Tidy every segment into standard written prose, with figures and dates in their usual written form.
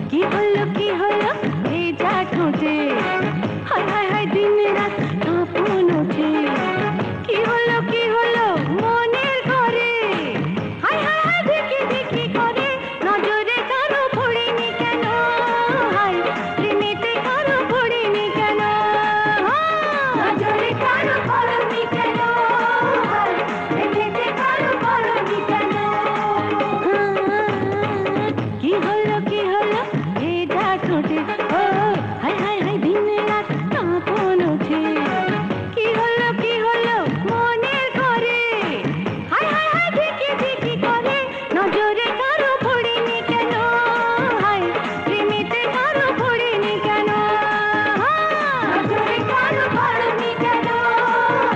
কি হলো ভেজা ঠোঁটে হায় হায় হায় দিন রাত কাঁপন ওঠে কি হলো মনের ঘরে হায় হায় হায় দেখি দেখি করে নজরে কারো পড়িনি কেন হায় প্রেমেতে কারো পড়িনি কেন নজরে কারো পড়িনি কেন হায় প্রেমেতে কারো পড়িনি কেন কি হলো ভেজা ঠোঁটে ও হায় হায় হায় দিন রাত কাঁপন ওঠে কি হলো মনের ঘরে হায় হায় হায় দেখি দেখি করে নজরে কারো পড়িনি কেন হায় প্রেমেতে কারো পড়িনি কেন নজরে কারো পড়িনি কেন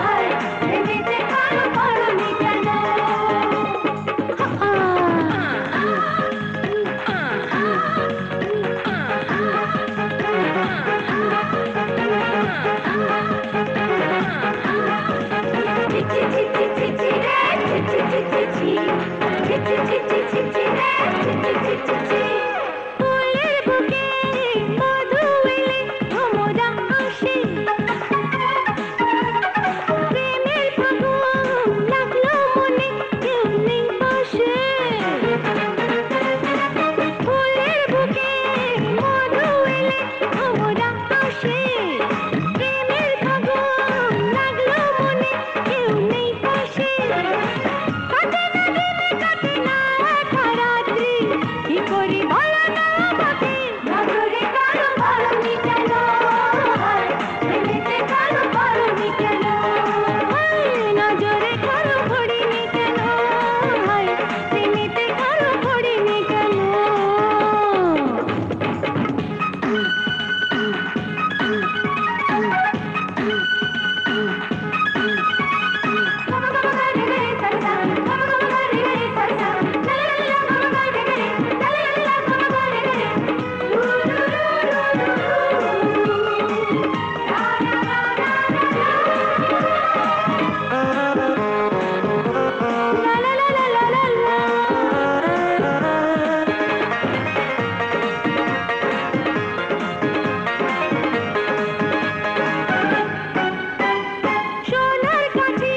হায় প্রেমেতে কারো পড়িনি কেন ফুলের বুকে মধু এলে ভ্রমরা আসে প্রেমের ফাগুন লাগলো মনে কেউ নেই পাশে ফুলের বুকে মধু এলে ভ্রমরা আসে প্রেমের ফাগুন লাগলো মনে কেউ নেই পাশে কাটে না দিনে কাটে না একা রাত্রি কি করি বলো না আমাকে নজরে কারো পড়িনি কেন হায় প্রেমেতে কারো পড়িনি কেন নজরে কারো পড়িনি কেন হায় প্রেমেতে কারো পড়িনি কেন সোনার কাছে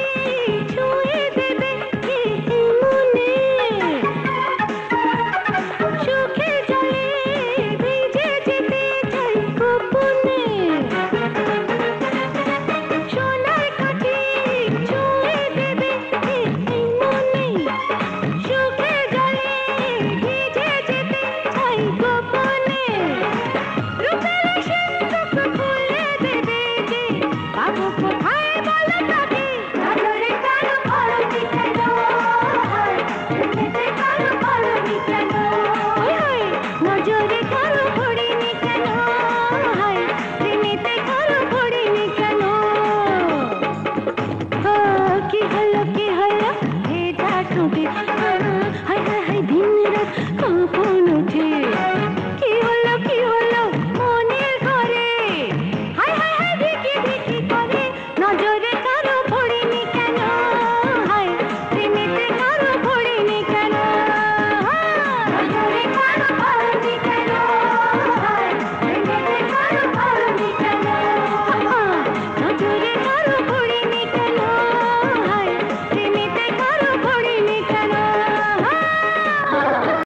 ছুঁয়ে দেবে কে মনে সুখে জলে ভিজে যেতে চাই গোপনে সোনার কাছে ছুঁয়ে দেবে কে মনে সুখে জলে ভিজে যেতে চাই গোপনে রূপের সিন্ধুক খুলে দেবে যে পাবো কোথায় বলো তবে নজরে কারো পড়িনি কেন হায় প্রেমেতে কারো পড়িনি কেন নজরে কারো পড়িনি কেন হায় প্রেমেতে কারো পড়িনি কেন কি হলো ভেজা ঠোঁটে হায় হায় হায় দিন রাত কাঁপন